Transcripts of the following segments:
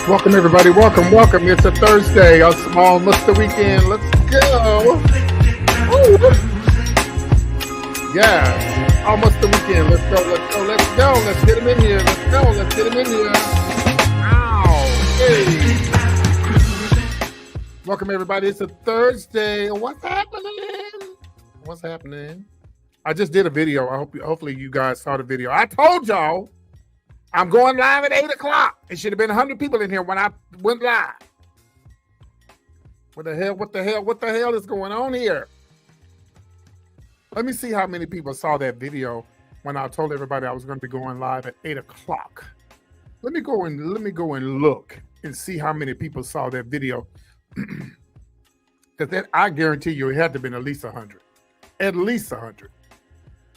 Welcome, everybody. Welcome. It's a Thursday, almost the weekend. Let's go. Ooh. Yeah, almost the weekend. Let's go. Let's get him in here. Let's get him in here. Ow. Hey. Welcome, everybody. It's a Thursday. What's happening? I just did a video. Hopefully you guys saw the video. I told y'all I'm going live at 8 o'clock. It should have been 100 people in here when I went live. What the hell is going on here? Let me see how many people saw that video when I told everybody I was going to be going live at 8 o'clock. Let me go and look and see how many people saw that video. Because I guarantee you it had to have been at least 100. At least 100.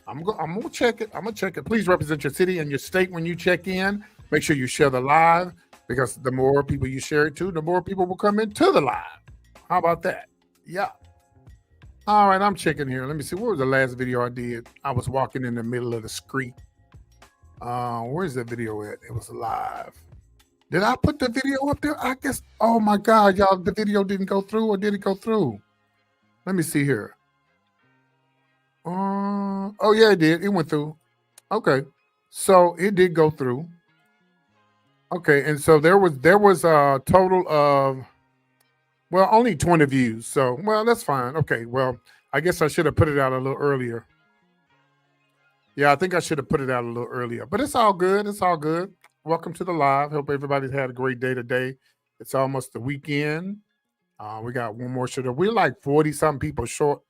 I'm gonna check it. Please represent your city and your state when you check in. Make sure you share the live, because the more people you share it to, the more people will come into the live. How about that? Yeah. All right, I'm checking here. Let me see. What was the last video I did? I was walking in the middle of the street. Where's that video at? It was live. Did I put the video up there? I guess. Oh my God, y'all! The video didn't go through, or did it go through? Let me see here. Oh yeah, it did. It went through. Okay, so it did go through. Okay, and so there was a total of, well, only 20 views. So, well, that's fine. Okay, well, I guess I should have put it out a little earlier. Yeah, I think I should have put it out a little earlier, but it's all good. It's all good. Welcome to the live. Hope everybody's had a great day today. It's almost the weekend. We got one more show. We're like 40-something people short.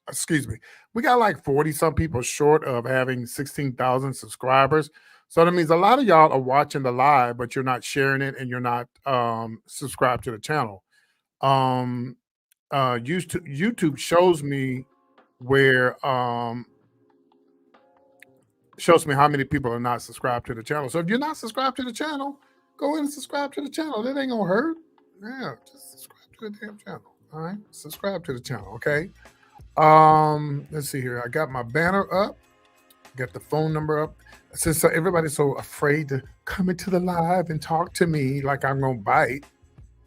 Excuse me. We got like 40-some people short of having 16,000 subscribers. So that means a lot of y'all are watching the live, but you're not sharing it and you're not subscribed to the channel. YouTube shows me where shows me how many people are not subscribed to the channel. So if you're not subscribed to the channel, go ahead and subscribe to the channel. That ain't gonna hurt. Yeah, just subscribe to the damn channel. All right, subscribe to the channel. Okay. Let's see here. I got my banner up, got the phone number up. Since everybody's so afraid to come into the live and talk to me like I'm gonna bite.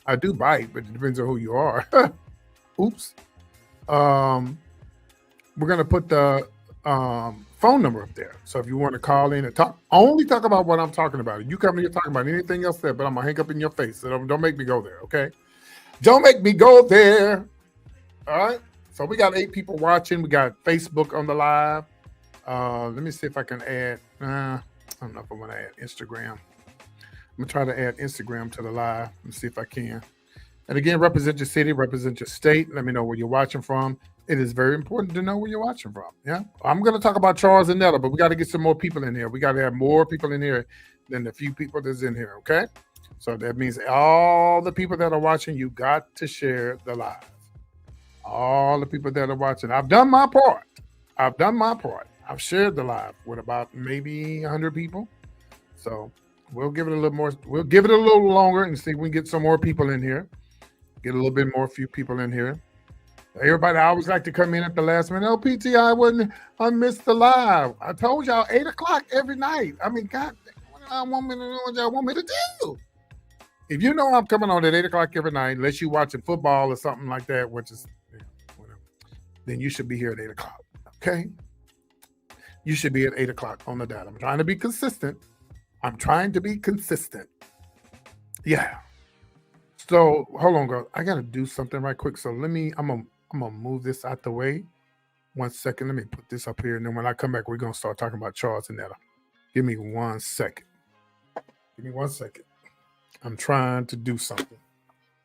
I do bite, but it depends on who you are. Oops. We're gonna put the phone number up there. So if you want to call in and talk about what I'm talking about. You come in here talking about anything else there, but I'm gonna hang up in your face. So don't make me go there, okay? Don't make me go there. All right. So we got 8 people watching. We got Facebook on the live. Let me see if I can add. I don't know if I want to add Instagram. I'm gonna try to add Instagram to the live and see if I can. And again, represent your city, represent your state. Let me know where you're watching from. It is very important to know where you're watching from. Yeah, I'm gonna talk about Charles and Netta, but we got to get some more people in here. We got to have more people in here than the few people that's in here. Okay, so that means all the people that are watching, you got to share the live. All the people that are watching, I've done my part. I've shared the live with about maybe 100 people. So we'll give it a little more. We'll give it a little longer and see if we can get some more people in here. Get a little bit more, few people in here. Everybody, I always like to come in at the last minute. Oh, PT, I missed the live. I told y'all 8 o'clock every night. I mean, God, what y'all want me to do? If you know I'm coming on at 8 o'clock every night, unless you're watching football or something like that, which is whatever, then you should be here at 8 o'clock. Okay? You should be at 8 o'clock on the dot. I'm trying to be consistent. Yeah. So hold on, girl. I gotta do something right quick. So I'm gonna move this out the way. 1 second. Let me put this up here, and then when I come back, we're gonna start talking about Charles and Netta. Give me 1 second. I'm trying to do something.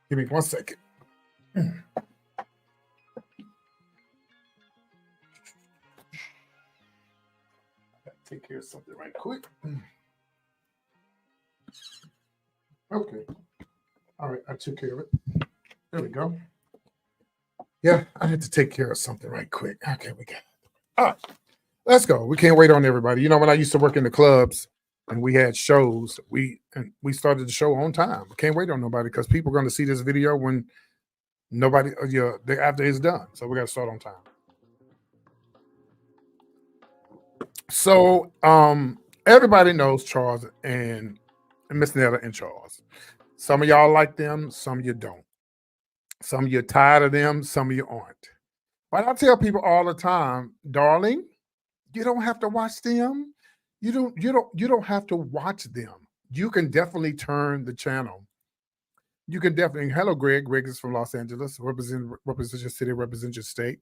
Give me 1 second. Take care of something right quick. Okay. All right, I took care of it. There we go. Yeah, I had to take care of something right quick. Okay, we got it. All right, let's go. We can't wait on everybody. You know, when I used to work in the clubs and we had shows, we started the show on time. We can't wait on nobody because people are going to see this video when after it's done. So we got to start on time. So everybody knows Charles and Miss Netta and Charles. Some of y'all like them, some of you don't. Some of you tired of them, some of you aren't. But I tell people all the time, darling, you don't have to watch them. You don't have to watch them. You can definitely turn the channel. You can definitely. Hello, Greg. Greg is from Los Angeles. Represent your city, represent your state.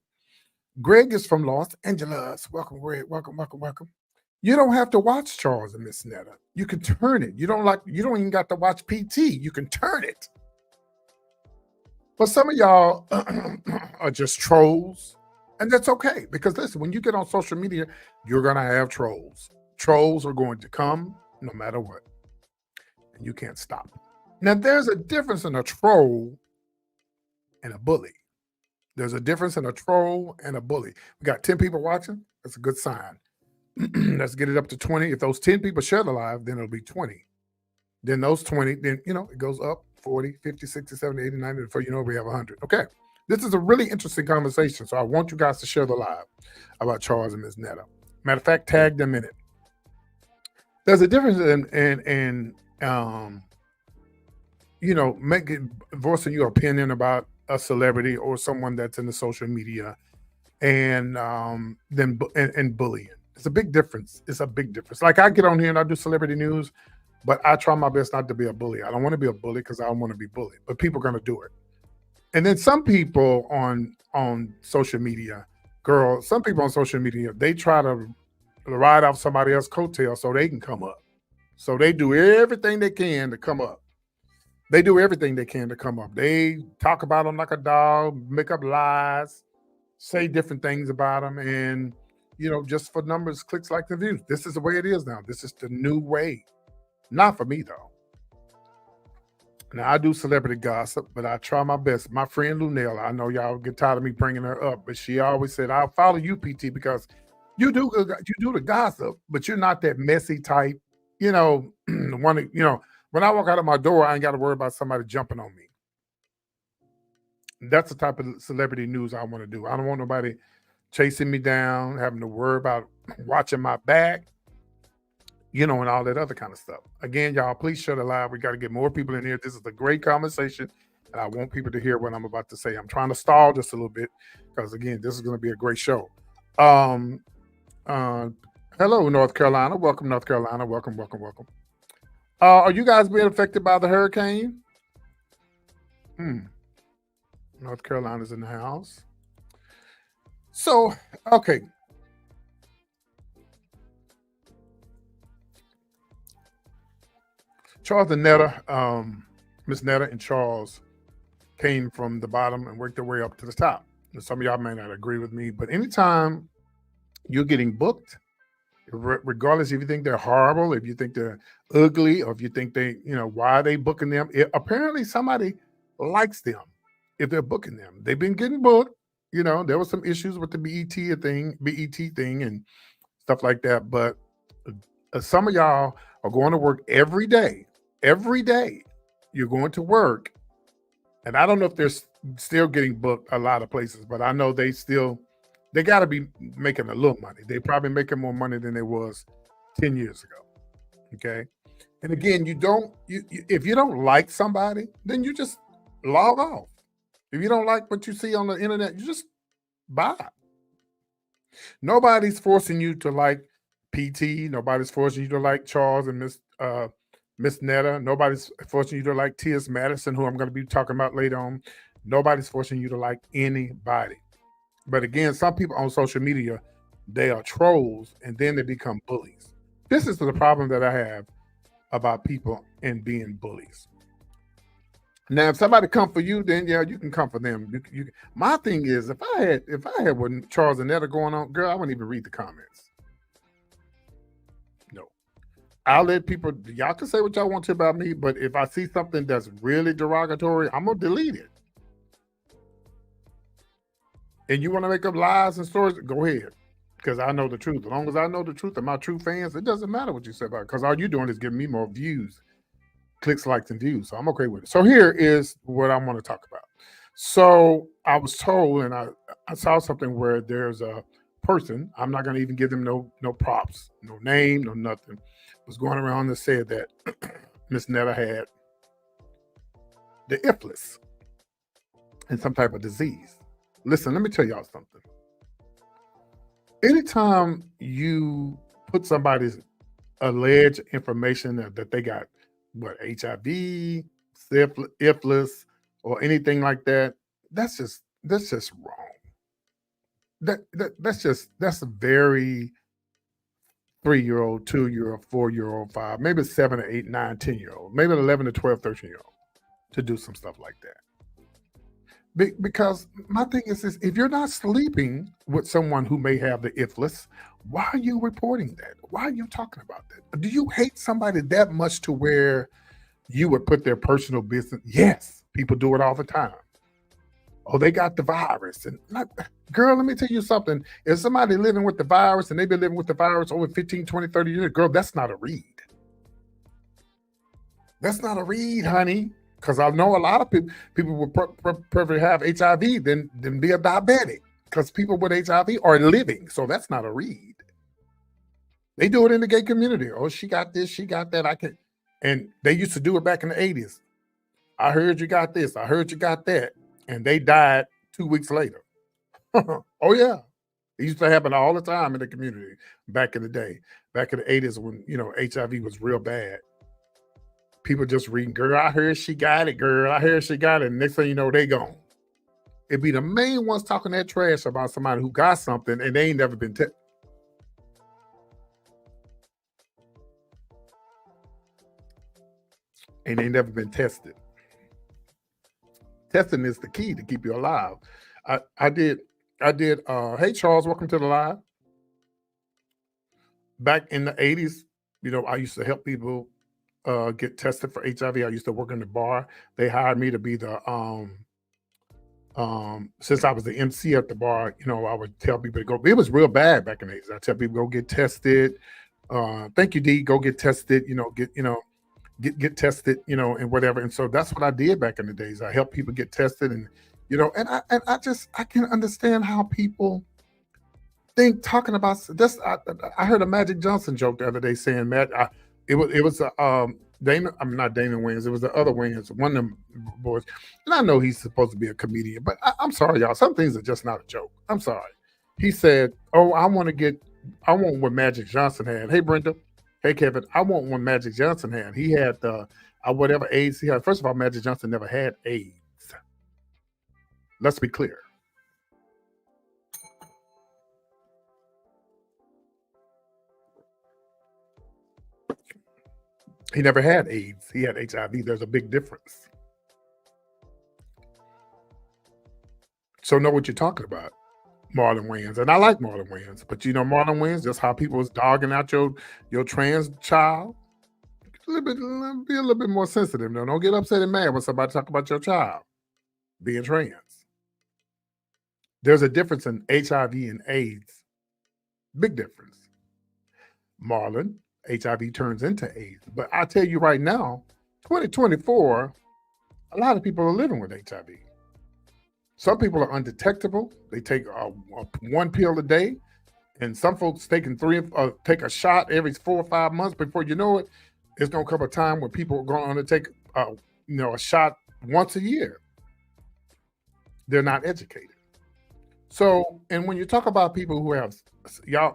Greg is from Los Angeles. Welcome, Greg. Welcome, welcome, welcome. You don't have to watch Charles and Miss Netta. You can turn it. You don't even got to watch PT. You can turn it. But some of y'all are just trolls. And that's okay. Because listen, when you get on social media, you're gonna have trolls. Trolls are going to come no matter what. And you can't stop them. Now there's a difference in a troll and a bully. There's a difference in a troll and a bully. We got 10 people watching. That's a good sign. Let's get it up to 20. If those 10 people share the live, then it'll be 20. Then those 20, then, it goes up 40, 50, 60, 70, 80, 90. Before you know we have 100. Okay. This is a really interesting conversation. So I want you guys to share the live about Charles and Miss Netta. Matter of fact, tag them in it. There's a difference in voicing your opinion about a celebrity or someone that's in the social media and bullying. It's a big difference. It's a big difference. Like I get on here and I do celebrity news, but I try my best not to be a bully. I don't want to be a bully because I don't want to be bullied, but people are going to do it. And then some people on social media, some people on social media, they try to ride off somebody else's coattail so they can come up. So they do everything they can to come up. They do everything they can to come up. They talk about them like a dog, make up lies, say different things about them, and just for numbers, clicks, likes, and views. This is the way it is now. This is the new way. Not for me though. Now I do celebrity gossip, but I try my best. My friend Lunella, I know y'all get tired of me bringing her up, but she always said, "I'll follow you, PT, because you do the gossip, but you're not that messy type. When I walk out of my door, I ain't got to worry about somebody jumping on me. That's the type of celebrity news I want to do. I don't want nobody chasing me down, having to worry about watching my back, and all that other kind of stuff. Again, y'all, please share the live. We got to get more people in here. This is a great conversation, and I want people to hear what I'm about to say. I'm trying to stall just a little bit because, again, this is going to be a great show. Hello, North Carolina. Welcome, North Carolina. Welcome, welcome, welcome. Are you guys being affected by the hurricane? North Carolina's in the house. So, okay. Charles and Netta, Miss Netta and Charles came from the bottom and worked their way up to the top. And some of y'all may not agree with me, but anytime you're getting booked, regardless if you think they're horrible, if you think they're ugly, or if you think why are they booking them? Apparently somebody likes them if they're booking them. They've been getting booked. There was some issues with the BET thing and stuff like that. But some of y'all are going to work every day. Every day you're going to work. And I don't know if they're still getting booked a lot of places, but I know they got to be making a little money. They're probably making more money than they was 10 years ago. Okay. And again, if you don't like somebody, then you just log off. If you don't like what you see on the internet, you just bye. Nobody's forcing you to like PT. Nobody's forcing you to like Charles and Miss Netta. Nobody's forcing you to like T.S. Madison, who I'm going to be talking about later on. Nobody's forcing you to like anybody. But again, some people on social media, they are trolls and then they become bullies. This is the problem that I have about people and being bullies. Now, if somebody come for you, then yeah, you can come for them. My thing is, if I had what Charles and Netta going on, girl, I wouldn't even read the comments. No, I'll let people. Y'all can say what y'all want to about me, but if I see something that's really derogatory, I'm gonna delete it. And you want to make up lies and stories, go ahead. Because I know the truth. As long as I know the truth and my true fans, it doesn't matter what you say about it. Because all you're doing is giving me more views, clicks, likes, and views. So I'm okay with it. So here is what I want to talk about. So I was told, and I saw something where there's a person, I'm not going to even give them no props, no name, no nothing, was going around and said that Miss Netta had the ifless and some type of disease. Listen, let me tell y'all something. Anytime you put somebody's alleged information that they got what HIV, syphilis, or anything like that, that's just wrong. That's a very 3-year-old, 2-year-old, 4-year-old, five, maybe 7 or 8, 9, 10-year-old, maybe 11 to 12, 13-year-old to do some stuff like that. Because my thing is this, if you're not sleeping with someone who may have the ifless, why are you reporting that? Why are you talking about that? Do you hate somebody that much to where you would put their personal business? Yes, people do it all the time. Oh, they got the virus. And girl, let me tell you something. If somebody living with the virus and they've been living with the virus over 15, 20, 30 years, girl, that's not a read. That's not a read, honey. Because I know a lot of people would prefer have HIV than be a diabetic. Because people with HIV are living. So that's not a read. They do it in the gay community. Oh, she got this, she got that. I can. And they used to do it back in the 80s. I heard you got this. I heard you got that. And they died 2 weeks later. Oh, yeah. It used to happen all the time in the community back in the day. Back in the 80s when, HIV was real bad. People just reading, girl, I heard she got it, girl. I heard she got it. And next thing you know, they gone. It'd be the main ones talking that trash about somebody who got something and they ain't never been tested. And they never been tested. Testing is the key to keep you alive. I did. Hey, Charles, welcome to the live. Back in the 80s, I used to help people get tested for HIV. I used to work in the bar. They hired me to be the since I was the MC at the bar, I would tell people to go. It was real bad back in the 80s. I tell people go get tested. Thank you, D. Go get tested. Get tested, and whatever. And so that's what I did back in the days. I helped people get tested, and I can understand how people think talking about this. I heard a Magic Johnson joke the other day saying, Matt, it was Damon. I'm not Damon Wayans. It was the other Wayans, one of them boys. And I know he's supposed to be a comedian, but I'm sorry, y'all. Some things are just not a joke. I'm sorry. He said, "Oh, I want what Magic Johnson had." Hey, Brenda. Hey, Kevin. I want what Magic Johnson had. He had whatever AIDS he had. First of all, Magic Johnson never had AIDS. Let's be clear. He never had AIDS. He had HIV. There's a big difference. So know what you're talking about, Marlon Wayans. And I like Marlon Wayans, but Marlon Wayans, just how people was dogging out your trans child. Be a little bit more sensitive. No, don't get upset and mad when somebody talk about your child being trans. There's a difference in HIV and AIDS. Big difference. Marlon, HIV turns into AIDS. But I tell you right now, 2024, a lot of people are living with HIV. Some people are undetectable. They take one pill a day, and some folks taking take a shot every 4 or 5 months. Before you know it, it's going to come a time when people are going to take a shot once a year. They're not educated. So, and when you talk about people who have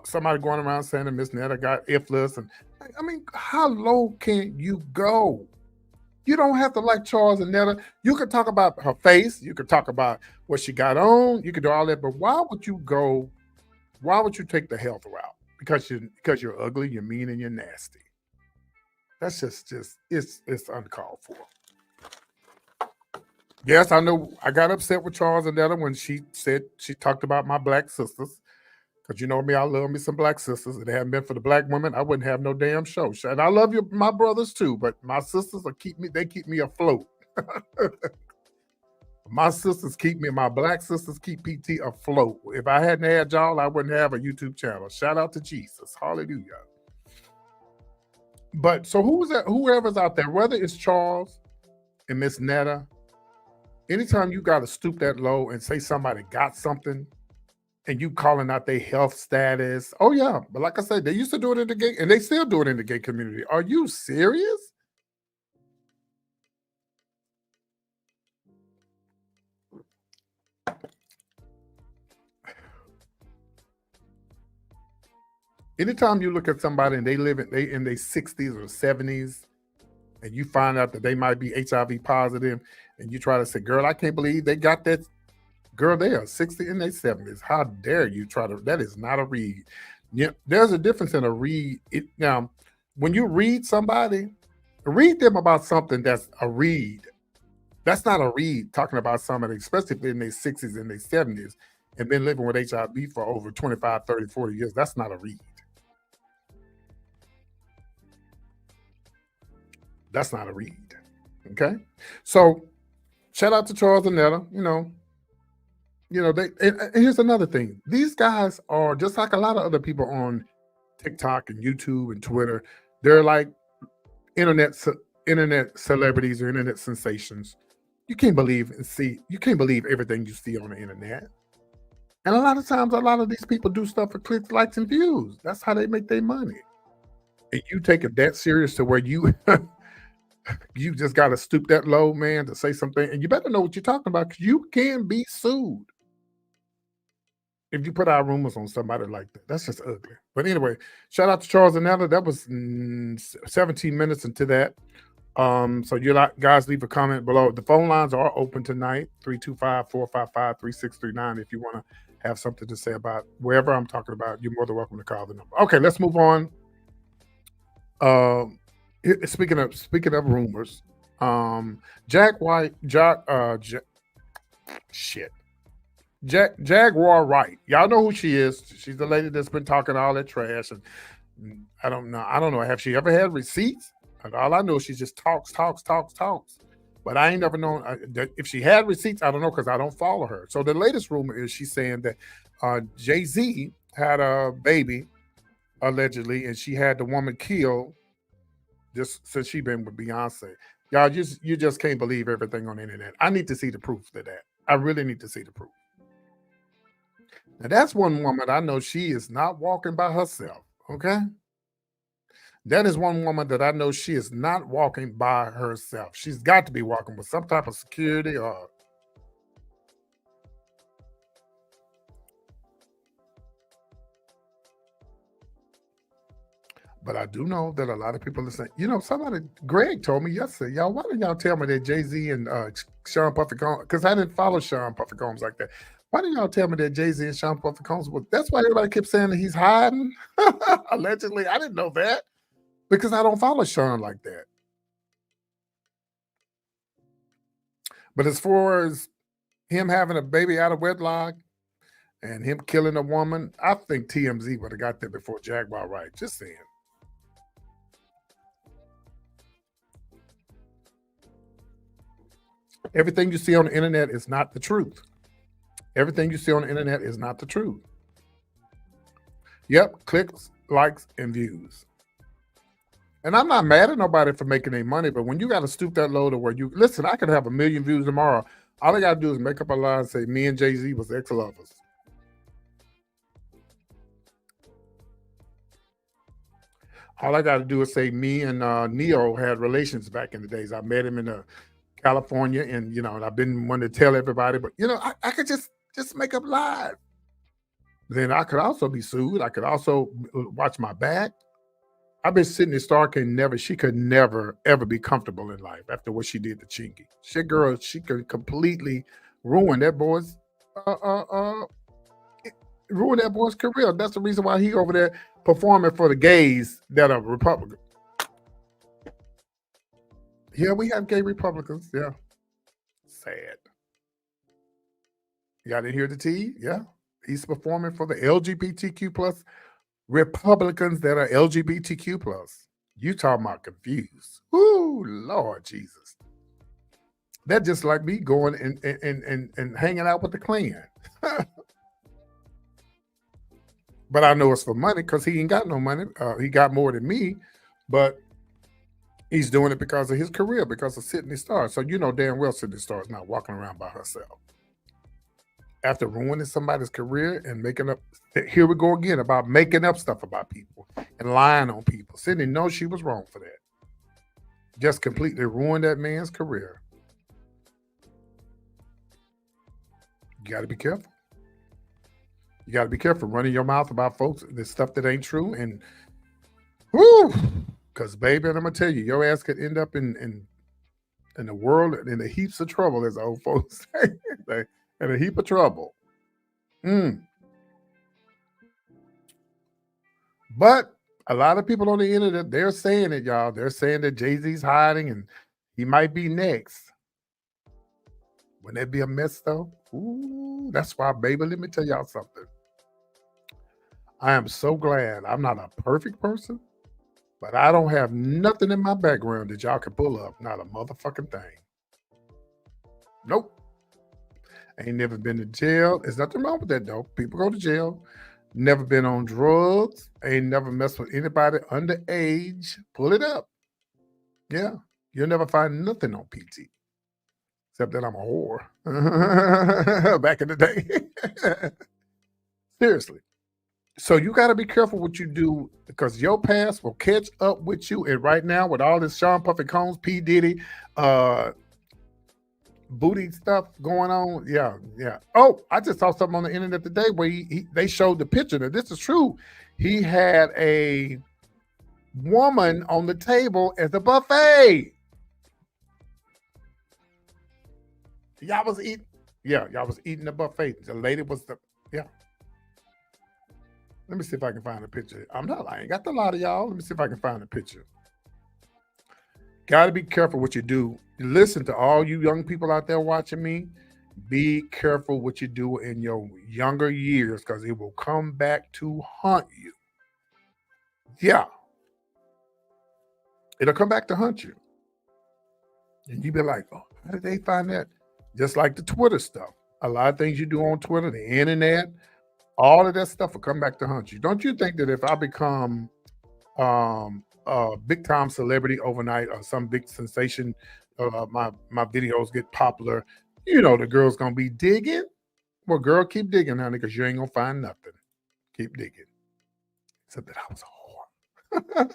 somebody going around saying that Miss Netta got ifless, and I mean, how low can you go? You don't have to like Charles and Netta. You could talk about her face. You could talk about what she got on. You could do all that. But why would you go? Why would you take the health route? Because you're ugly, you're mean, and you're nasty. That's just it's uncalled for. Yes, I know. I got upset with Charles and Netta when she talked about my black sisters. Because you know me, I love me some black sisters. If it hadn't been for the black women, I wouldn't have no damn show. And I love my brothers too, but my sisters keep me afloat. My sisters my black sisters keep PT afloat. If I hadn't had y'all, I wouldn't have a YouTube channel. Shout out to Jesus. Hallelujah. But so whoever's out there, whether it's Charles and Miss Netta, anytime you got to stoop that low and say somebody got something, and you calling out their health status. Oh, yeah. But like I said, they used to do it in the gay, and they still do it in the gay community. Are you serious? Anytime you look at somebody and they in their 60s or 70s, and you find out that they might be HIV positive, and you try to say, "Girl, I can't believe they got that." Girl, they are 60 in their 70s. How dare you try to? That is not a read. Yeah, there's a difference in a read. Now, when you read somebody, read them about something that's a read. That's not a read talking about somebody, especially if they're in their 60s and their 70s and been living with HIV for over 25, 30, 40 years. That's not a read. That's not a read. Okay. So shout out to Charles and Netta. They and here's another thing. These guys are just like a lot of other people on TikTok and YouTube and Twitter. They're like internet internet celebrities or internet sensations. You can't believe everything you see on the internet. And a lot of times, a lot of these people do stuff for clicks, likes, and views. That's how they make their money. And you take it that serious to where you you just got to stoop that low, man, to say something. And you better know what you're talking about because you can be sued if you put out rumors on somebody like that. That's just ugly. But anyway, shout out to Charles and Netta. That was 17 minutes into that. So you guys leave a comment below. The phone lines are open tonight, 325-455-3639. If you want to have something to say about wherever I'm talking about, you're more than welcome to call the number. Okay, let's move on. Speaking of rumors, Jaguar Wright. Y'all know who she is. She's the lady that's been talking all that trash, and I don't know. Have she ever had receipts? And all I know is she just talks. But I ain't never known if she had receipts. I don't know because I don't follow her. So the latest rumor is she's saying that Jay-Z had a baby allegedly, and she had the woman killed just since she been with Beyonce. Y'all you just can't believe everything on the internet. I need to see the proof to that. I really need to see the proof. Now that's one woman I know she is not walking by herself. Okay. That is one woman that I know she is not walking by herself. She's got to be walking with some type of security or. But I do know that a lot of people are saying, Greg told me yesterday, y'all, why didn't y'all tell me that Jay-Z and Sean Puffy Combs, because I didn't follow Sean Puffy Combs like that. Why didn't y'all tell me that Jay-Z and Sean Puffy Combs, well, that's why everybody kept saying that he's hiding, allegedly. I didn't know that because I don't follow Sean like that. But as far as him having a baby out of wedlock and him killing a woman, I think TMZ would have got there before Jaguar Wright. Just saying. Everything you see on the internet is not the truth. Everything you see on the internet is not the truth. Yep, clicks, likes, and views. And I'm not mad at nobody for making any money, but when you got to stoop that low to where you listen, I could have 1 million views tomorrow. All I got to do is make up a lie and say me and Jay-Z was ex-lovers. All I got to do is say me and Neo had relations back in the days. I met him in California, and and I've been wanting to tell everybody, but I could just make up lies. Then I could also be sued. I could also watch my back. I bet Sydney Starr she could never ever be comfortable in life after what she did to Chinky. She could completely ruin that boy's career. That's the reason why he over there performing for the gays that are Republican. Yeah, we have gay Republicans. Yeah. Sad. Y'all didn't hear the T? Yeah. He's performing for the LGBTQ plus Republicans that are LGBTQ plus. You talking about confused. Ooh, Lord Jesus. That's just like me going and hanging out with the Klan. But I know it's for money because he ain't got no money. He got more than me, but he's doing it because of his career, because of Sydney Starr. So you know damn well Sydney Starr is not walking around by herself. After ruining somebody's career and making up, here we go again about making up stuff about people and lying on people. Sydney knows she was wrong for that. Just completely ruined that man's career. You got to be careful. You got to be careful running your mouth about folks, this stuff that ain't true. And whoo, because baby, I'm gonna tell you, your ass could end up in the world in a heaps of trouble, as old folks say. In a heap of trouble. Mm. But a lot of people on the internet, they're saying it, y'all. They're saying that Jay-Z's hiding and he might be next. Wouldn't that be a mess, though? Ooh, that's why, baby, let me tell y'all something. I am so glad I'm not a perfect person, but I don't have nothing in my background that y'all can pull up. Not a motherfucking thing. Nope. Ain't never been to jail. There's nothing wrong with that, though. People go to jail. Never been on drugs. Ain't never messed with anybody underage. Pull it up. Yeah. You'll never find nothing on PT. Except that I'm a whore. Back in the day. Seriously. So you got to be careful what you do because your past will catch up with you. And right now, with all this Sean Puffy Combs, P. Diddy, booty stuff going on. Yeah. Oh, I just saw something on the internet today where they showed the picture. Now, this is true. He had a woman on the table at the buffet. Y'all was eating. Yeah, y'all was eating the buffet. The lady was yeah. Let me see if I can find a picture. I ain't got a lot of y'all. Let me see if I can find a picture. Got to be careful what you do. Listen to all you young people out there watching me. Be careful what you do in your younger years because it will come back to haunt you. Yeah. It'll come back to hunt you. And you be like, oh, how did they find that? Just like the Twitter stuff. A lot of things you do on Twitter, the internet, all of that stuff will come back to hunt you. Don't you think that if I become a big time celebrity overnight or some big sensation, my videos get popular, the girl's gonna be digging? Well, girl, keep digging, honey, because you ain't gonna find nothing. Keep digging. Except that I was a whore.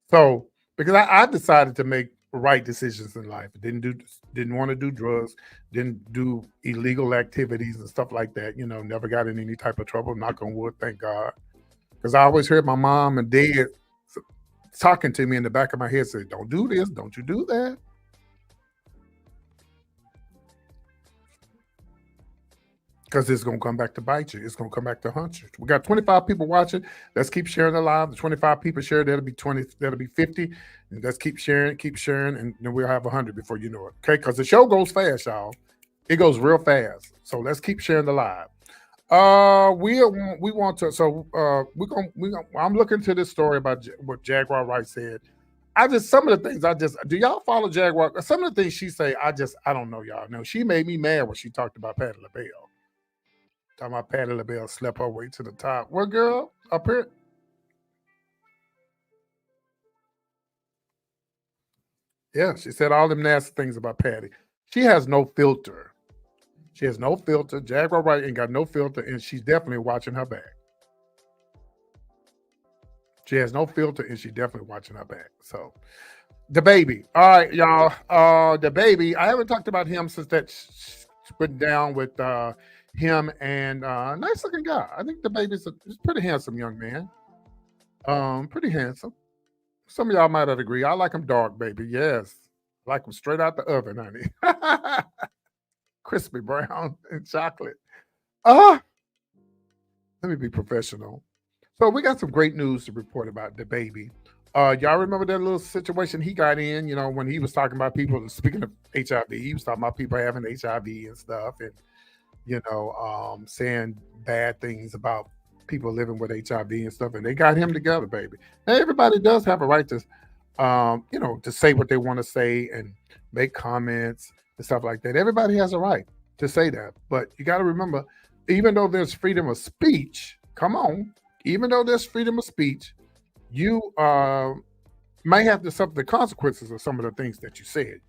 So, because I decided to make right decisions in life. Didn't want to do drugs, didn't do illegal activities and stuff like that. Never got in any type of trouble. Knock on wood, thank God. Because I always heard my mom and dad talking to me in the back of my head, say, "Don't do this, don't you do that." Because it's going to come back to bite you. It's going to come back to hunt you. We got 25 people watching. Let's keep sharing the live. The 25 people share, that'll be 20, that'll be 50. And let's keep sharing, and then we'll have 100 before you know it. Okay? Because the show goes fast, y'all. It goes real fast. So let's keep sharing the live. We want to, so I'm looking to this story about what Jaguar Wright said. Some of the things do y'all follow Jaguar? Some of the things she say, I don't know, y'all. No, she made me mad when she talked about Patti LaBelle. Talking about Patti LaBelle slept her way to the top. Well, girl, up here. Yeah, she said all them nasty things about Patti. She has no filter. She has no filter. Jaguar Wright ain't got no filter, and she's definitely watching her back. She has no filter, and she's definitely watching her back. So, the baby. All right, y'all. The baby. I haven't talked about him since that went down with him and nice looking guy. I think the baby's a pretty handsome young man. Pretty handsome. Some of y'all might not agree. I like him dark, baby. Yes. I like him straight out the oven, honey. Crispy brown and chocolate. Let me be professional. So we got some great news to report about the baby. Y'all remember that little situation he got in, when he was talking about people, speaking of HIV, he was talking about people having HIV and stuff and, saying bad things about people living with HIV and stuff. And they got him together, baby. Now, everybody does have a right to, to say what they want to say and make comments and stuff like that. Everybody has a right to say that. But you got to remember, even though there's freedom of speech, even though there's freedom of speech, you might have to suffer the consequences of some of the things that you said.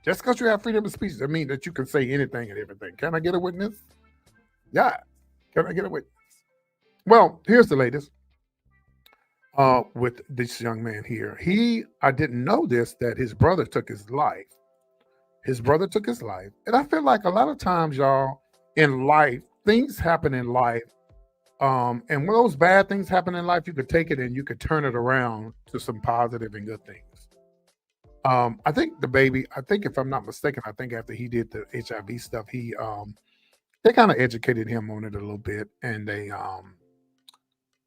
Just because you have freedom of speech doesn't mean that you can say anything and everything. Can I get a witness? Yeah. Can I get a witness? Well, here's the latest with this young man here. I didn't know this, that his brother took his life. His brother took his life. And I feel like a lot of times, y'all, in life, things happen in life. And when those bad things happen in life, you could take it and you could turn it around to some positive and good things. I think the baby, I think if I'm not mistaken, I think after he did the HIV stuff, they kind of educated him on it a little bit, and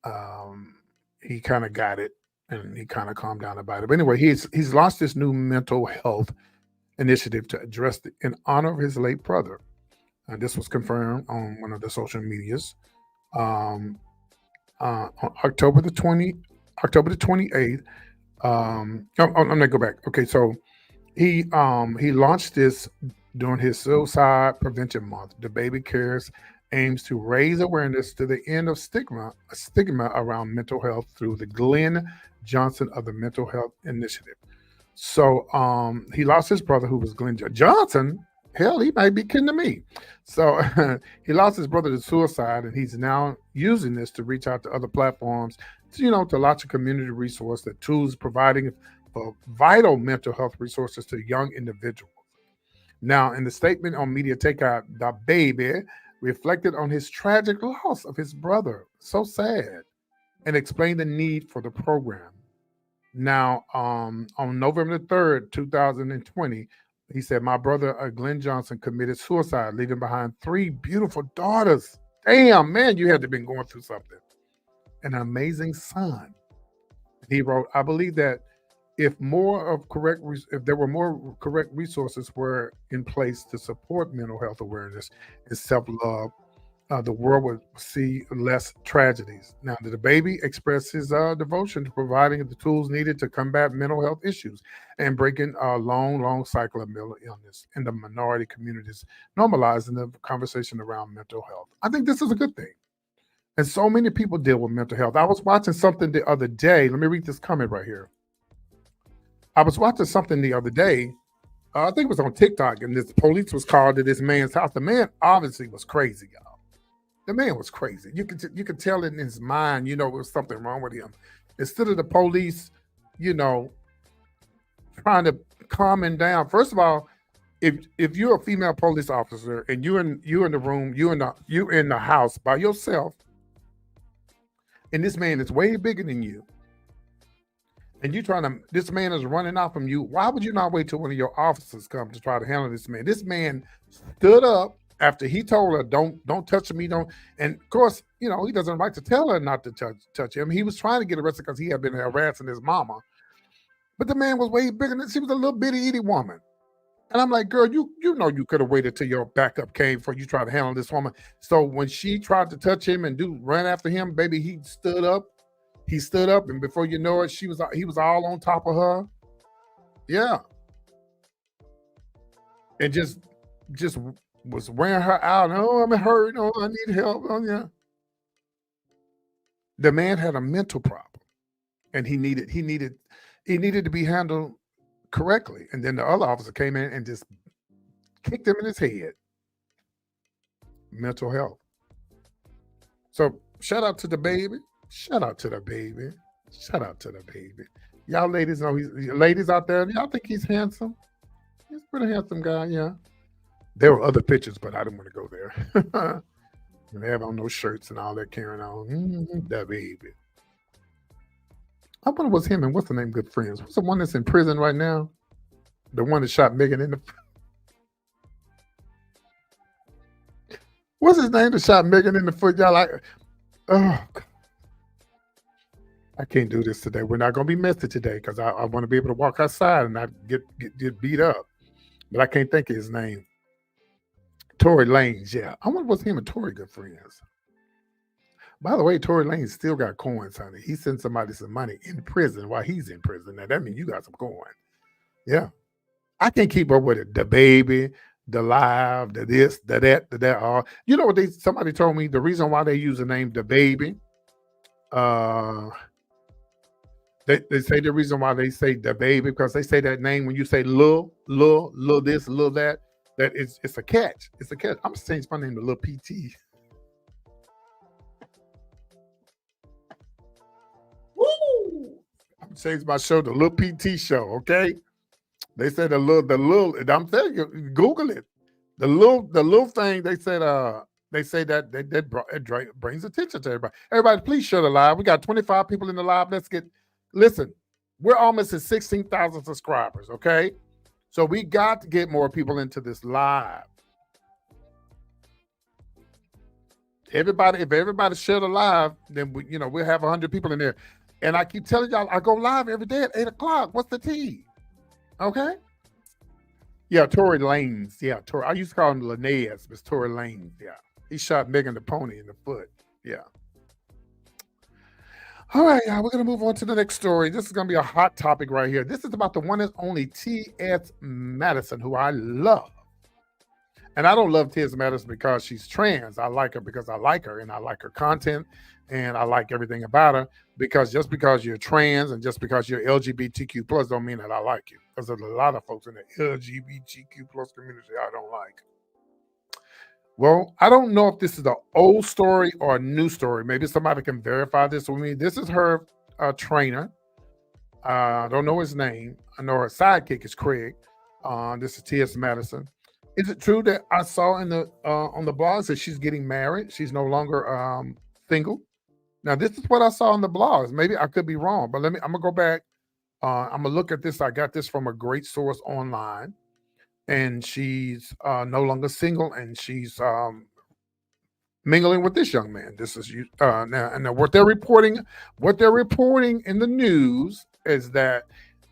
um, he kind of got it, and he kind of calmed down about it. But anyway, he's launched this new mental health initiative to address in honor of his late brother. And this was confirmed on one of the social medias. Um, on October the 28th. I'm gonna go back. Okay, so he launched this during his Suicide Prevention Month. The Baby Cares aims to raise awareness to the end of stigma around mental health through the Glenn Johnson of the Mental Health Initiative. So he lost his brother, who was Glenn Johnson. Hell, he might be kidding to me. So he lost his brother to suicide, and he's now using this to reach out to other platforms, to launch a community resource that tools providing for vital mental health resources to young individuals. Now, in the statement on Media Takeout, the baby reflected on his tragic loss of his brother. So sad. And explained the need for the program. Now, on November the 3rd, 2020, he said, my brother Glenn Johnson committed suicide, leaving behind 3 beautiful daughters. Damn, man, you had to have been going through something. An amazing son. He wrote, I believe that if there were more correct resources were in place to support mental health awareness and self-love, the world would see less tragedies. Now, the baby expressed his devotion to providing the tools needed to combat mental health issues and breaking a long cycle of mental illness in the minority communities, normalizing the conversation around mental health. I think this is a good thing. And so many people deal with mental health. I was watching something the other day. Let me read this comment right here. I was watching something the other day. I think it was on TikTok, and this police was called to this man's house. The man obviously was crazy, y'all. The man was crazy. You could tell in his mind, there was something wrong with him. Instead of the police, trying to calm him down. First of all, if you're a female police officer and you're in the room, you're in the house by yourself, and this man is way bigger than you, and this man is running out from you, why would you not wait till one of your officers come to try to handle this man? This man stood up after he told her, don't touch me, don't. And of course, he doesn't have right to tell her not to touch him. He was trying to get arrested because he had been harassing his mama. But the man was way bigger than she was a little bitty itty woman. And I'm like, girl, you could have waited till your backup came before you tried to handle this woman. So when she tried to touch him and run after him, baby, he stood up. He stood up, and before you know it, he was all on top of her. Yeah. And just was wearing her out. Oh, I'm hurt. Oh, I need help. Oh, yeah. The man had a mental problem, and he needed to be handled correctly. And then the other officer came in and just kicked him in his head. Mental health. So shout out to the baby. Shout out to the baby. Shout out to the baby. Y'all ladies know ladies out there, y'all think he's handsome? He's a pretty handsome guy, yeah. There were other pictures, but I didn't want to go there. They have on those shirts and all that carrying on. That baby. I wonder what's him and what's the name good friends? What's the one that's in prison right now? The one that shot Megan in the... What's his name that shot Megan in the foot? Y'all like... Oh, God. I can't do this today. We're not going to be messy today because I want to be able to walk outside and not get beat up. But I can't think of his name. Tory Lanez, yeah. I wonder what's him and Tory good friends. By the way, Tory Lanez still got coins, honey. He sent somebody some money in prison while he's in prison. Now, that means you got some coin. Yeah. I can't keep up with it. The baby, the live, the this, the that, the that. All. You know what somebody told me? The reason why they use the name the baby, they say the reason why they say the baby, because they say that name when you say Lil this, Lil that it's a catch. It's a catch. I'm going to change my name to Lil PT. Woo! I'm going to change my show to Lil PT Show, okay? They said the little, I'm telling you, Google it. The little thing, they said, They say that it brings attention to everybody. Everybody, please share the live. We got 25 people in the live. Listen, we're almost at 16,000 subscribers, okay? So we got to get more people into this live. If everybody share the live, then we'll have 100 people in there. And I keep telling y'all, I go live every day at 8 o'clock. What's the tea? Okay? Yeah, Tory Lanez. Yeah, Tory. I used to call him Linnaeus, but it's Tory Lanez. Yeah. He shot Megan the Pony in the foot. Yeah. All right, y'all, we're going to move on to the next story. This is going to be a hot topic right here. This is about the one and only T.S. Madison, who I love. And I don't love T.S. Madison because she's trans. I like her because I like her, and I like her content, and I like everything about her. Because just because you're trans and just because you're LGBTQ plus don't mean that I like you. Because there's a lot of folks in the LGBTQ plus community I don't like. Well, I don't know if this is an old story or a new story. Maybe somebody can verify this with me. This is her trainer. I don't know his name. I know her sidekick is Craig. This is T.S. Madison. Is it true that I saw in the on the blogs that she's getting married? She's no longer single. Now, this is what I saw on the blogs. Maybe I could be wrong, but I'm gonna go back. I'm gonna look at this. I got this from a great source online, and she's no longer single, and she's mingling with this young man. This is now what they're reporting. What they're reporting in the news is that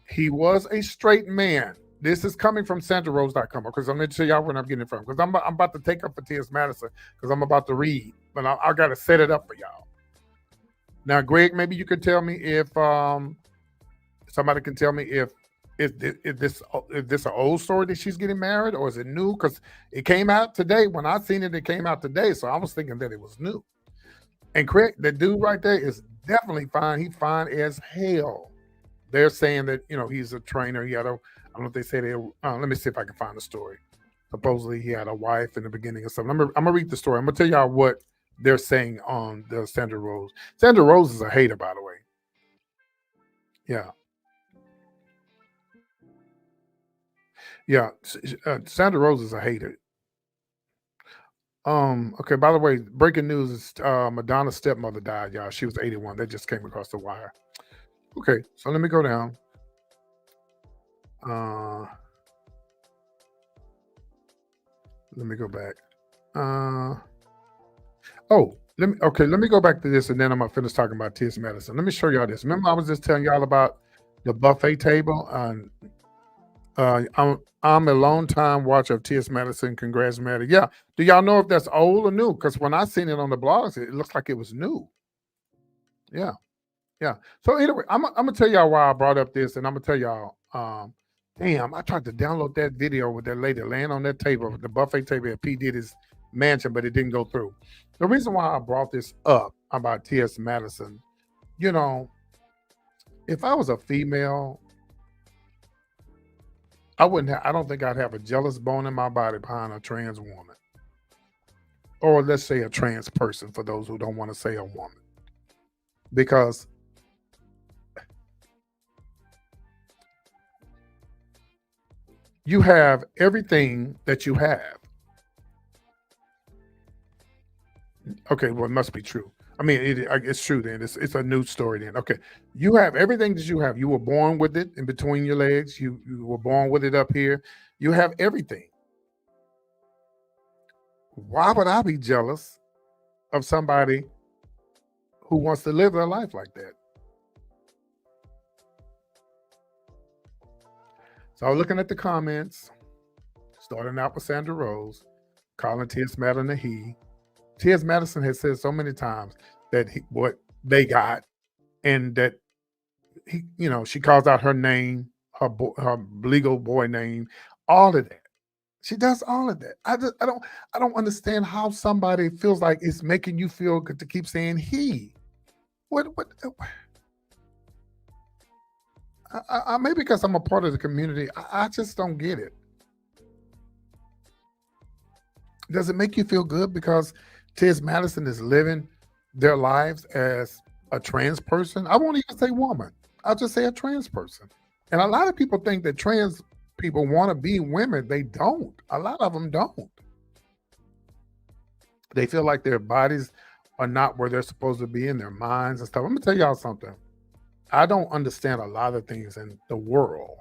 he was a straight man. This is coming from SandraRose.com, because I'm going to tell y'all where I'm getting it from. Because I'm about to take up for T.S. Madison, because I'm about to read, but I got to set it up for y'all. Now, Greg, maybe you could tell me if somebody can tell me if this an old story that she's getting married, or is it new? Because it came out today. When I seen it, it came out today, so I was thinking that it was new. And Craig, the dude right there is definitely fine. He's fine as hell. They're saying that he's a trainer. He had a I don't know if they say they. Let me see if I can find the story. Supposedly he had a wife in the beginning or something. I'm gonna read the story. I'm gonna tell y'all what they're saying on the Sandra Rose. Sandra Rose is a hater, by the way. Yeah. Yeah. Sandra Rose is a hater. Okay, by the way, breaking news is Madonna's stepmother died, y'all. She was 81. That just came across the wire. Okay, so let me go down. Let me go back. Let me go back to this, and then I'm gonna finish talking about T.S. Madison. Let me show y'all this. Remember, I was just telling y'all about the buffet table. I'm a long time watcher of T.S. Madison. Congrats, Maddie. Yeah. Do y'all know if that's old or new? Because when I seen it on the blogs, it looks like it was new. Yeah. Yeah. So anyway, I'm gonna tell y'all why I brought up this, and I'm gonna tell y'all. Damn, I tried to download that video with that lady laying on that table, the buffet table at P. Diddy's mansion, but it didn't go through. The reason why I brought this up about T.S. Madison, if I was a female, I don't think I'd have a jealous bone in my body behind a trans woman. Or let's say a trans person, for those who don't want to say a woman. Because you have everything that you have. Okay, well, it must be true. I mean, it's true then. It's a new story then. Okay, you have everything that you have. You were born with it in between your legs. You were born with it up here. You have everything. Why would I be jealous of somebody who wants to live their life like that? So I was looking at the comments, starting out with Sandra Rose, calling T.S. Madison a he. T.S. Madison has said so many times that what they got, and that she calls out her name, her legal boy name, all of that. She does all of that. I don't understand how somebody feels like it's making you feel good to keep saying he. What? Maybe because I'm a part of the community, I just don't get it. Does it make you feel good because T.S. Madison is living their lives as a trans person? I won't even say woman. I'll just say a trans person. And a lot of people think that trans people want to be women. They don't. A lot of them don't. They feel like their bodies are not where they're supposed to be in their minds and stuff. I'm gonna tell y'all something. I don't understand a lot of things in the world,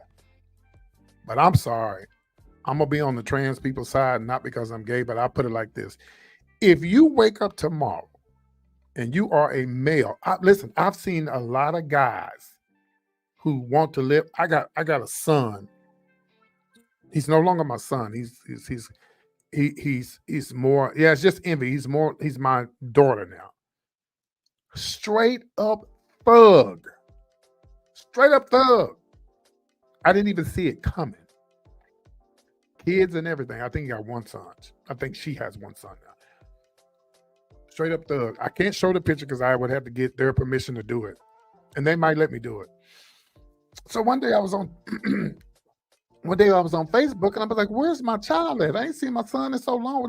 but I'm sorry. I'm gonna be on the trans people's side, not because I'm gay, but I put it like this. If you wake up tomorrow and you are a male, listen, I've seen a lot of guys who want to live. I got a son. He's no longer my son. He's more, yeah, it's just envy. He's my daughter now. Straight up thug. Straight up thug. I didn't even see it coming. Kids and everything. I think he got one son. I think she has one son now. Straight up thug. I can't show the picture because I would have to get their permission to do it. And they might let me do it. So one day I was on Facebook and I was like, where's my child at? I ain't seen my son in so long.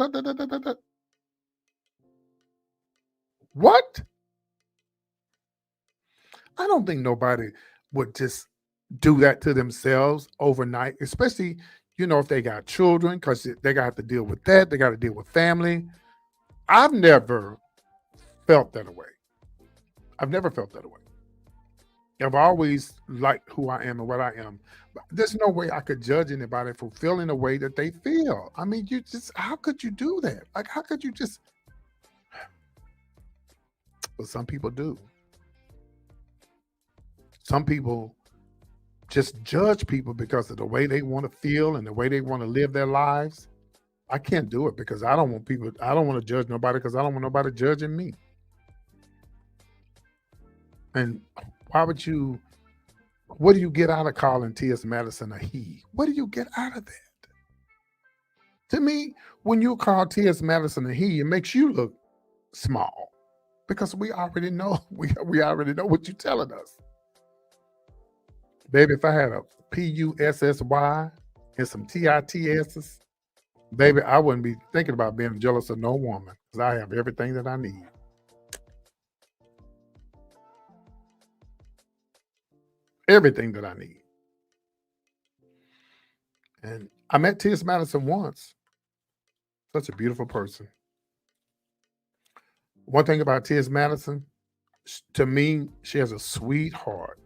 What? I don't think nobody would just do that to themselves overnight, especially, if they got children, because they got to deal with that. They got to deal with family. I've never felt that way. I've never felt that way. I've always liked who I am and what I am. But there's no way I could judge anybody for feeling the way that they feel. I mean, how could you do that? Like, how could you just, but some people do. Some people just judge people because of the way they want to feel and the way they want to live their lives. I can't do it because I don't want to judge nobody because I don't want nobody judging me. And what do you get out of calling T.S. Madison a he? What do you get out of that? To me, when you call T.S. Madison a he, it makes you look small because we already know, we already know what you're telling us. Baby, if I had a P-U-S-S-Y and some T-I-T-S's, baby, I wouldn't be thinking about being jealous of no woman because I have everything that I need. Everything that I need. And I met T.S. Madison once. Such a beautiful person. One thing about T.S. Madison, to me, she has a sweet heart.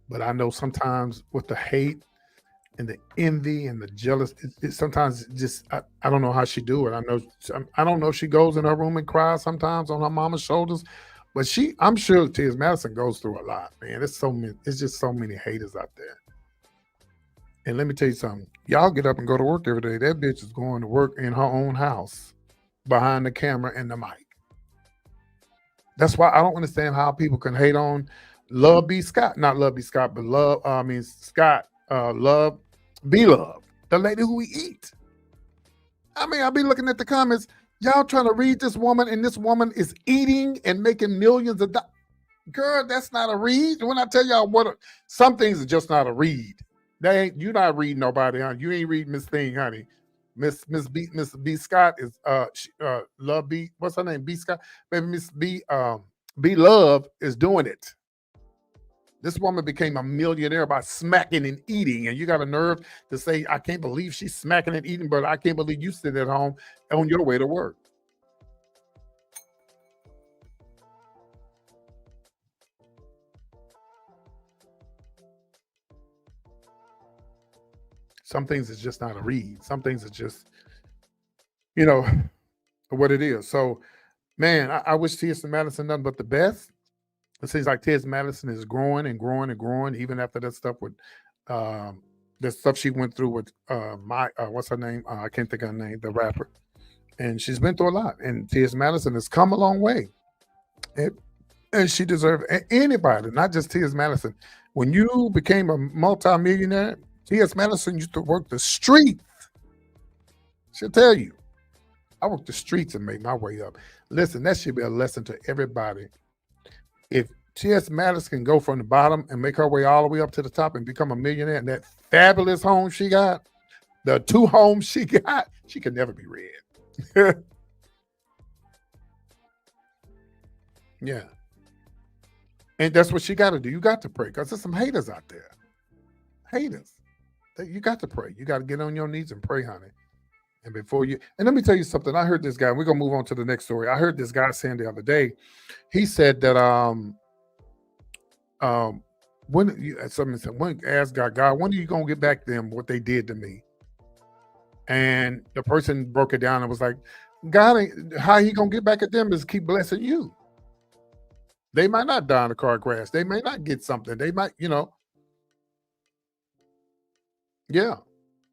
But I know sometimes with the hate and the envy and the jealous, sometimes just I don't know how she do it. I don't know if she goes in her room and cries sometimes on her mama's shoulders, but I'm sure T.S. Madison goes through a lot, man. It's just so many haters out there. And let me tell you something. Y'all get up and go to work every day. That bitch is going to work in her own house behind the camera and the mic. That's why I don't understand how people can hate on Love B. Scott, not Love B. Scott, but Scott, Love B. Love, the lady who we eat. I mean, I'll be looking at the comments. Y'all trying to read this woman, and this woman is eating and making millions of dollars. Girl, that's not a read. When I tell y'all some things are just not a read. You're not reading nobody, honey. You ain't reading Miss Thing, honey. Miss B. Scott is Love B. What's her name? B. Scott. Baby, Miss B. B. Love is doing it. This woman became a millionaire by smacking and eating. And you got a nerve to say, I can't believe she's smacking and eating, but I can't believe you sit at home on your way to work. Some things is just not a read. Some things are just, what it is. So, man, I wish T.S. Madison nothing but the best. It seems like T.S. Madison is growing and growing and growing, even after that stuff with the stuff she went through with what's her name? I can't think of her name, the rapper. And she's been through a lot. And T.S. Madison has come a long way. And she deserves anybody, not just T.S. Madison. When you became a multimillionaire, T.S. Madison used to work the streets. She'll tell you, I worked the streets and made my way up. Listen, that should be a lesson to everybody. If T.S. Madison can go from the bottom and make her way all the way up to the top and become a millionaire, and that fabulous home she got, the 2 homes she got, she could never be read. Yeah. And that's what she got to do. You got to pray because there's some haters out there. Haters. You got to pray. You got to get on your knees and pray, honey. And before you, and let me tell you something. I heard this guy. We're gonna move on to the next story. I heard this guy saying the other day. He said that um when you something said when asked God, when are you gonna get back to them what they did to me? And the person broke it down and was like, God, how he gonna get back at them is keep blessing you. They might not die in a car crash. They may not get something. They might, yeah,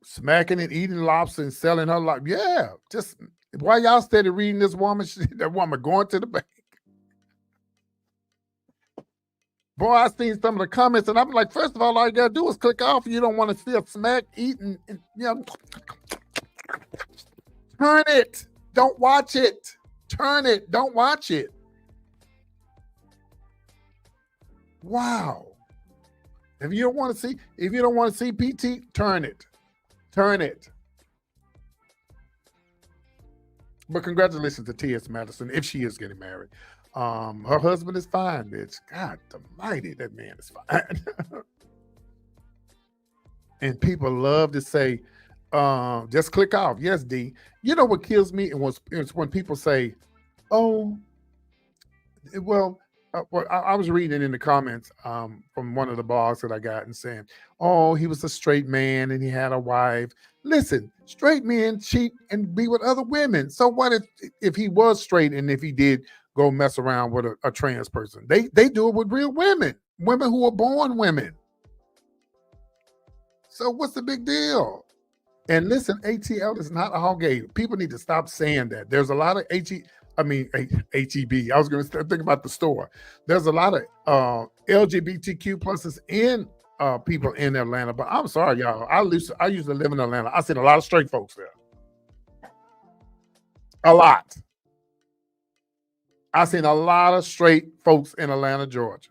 smacking and eating lobster and selling her life. Yeah, just why y'all steady reading this woman? That woman going to the bank. Boy, I seen some of the comments, and I'm like, first of all you gotta do is click off. You don't want to see a smack eating, turn it. Don't watch it. Turn it. Don't watch it. Wow. If you don't want to see PT, turn it. Turn it. But congratulations to T.S. Madison, if she is getting married. Her husband is fine, bitch. God almighty, that man is fine. And people love to say, just click off. Yes, D. You know what kills me? It's when people say, oh, well, I was reading in the comments from one of the blogs that I got and saying, oh, he was a straight man and he had a wife. Listen, straight men cheat and be with other women. So what if he was straight and if he did go mess around with a trans person? They do it with real women who are born women. So what's the big deal? And listen, ATL is not all gay. People need to stop saying that. There's a lot of HEB. I was going to think about the store. There's a lot of LGBTQ pluses in people in Atlanta, but I'm sorry, y'all. I used to live in Atlanta. I seen a lot of straight folks there. A lot. I seen a lot of straight folks in Atlanta, Georgia,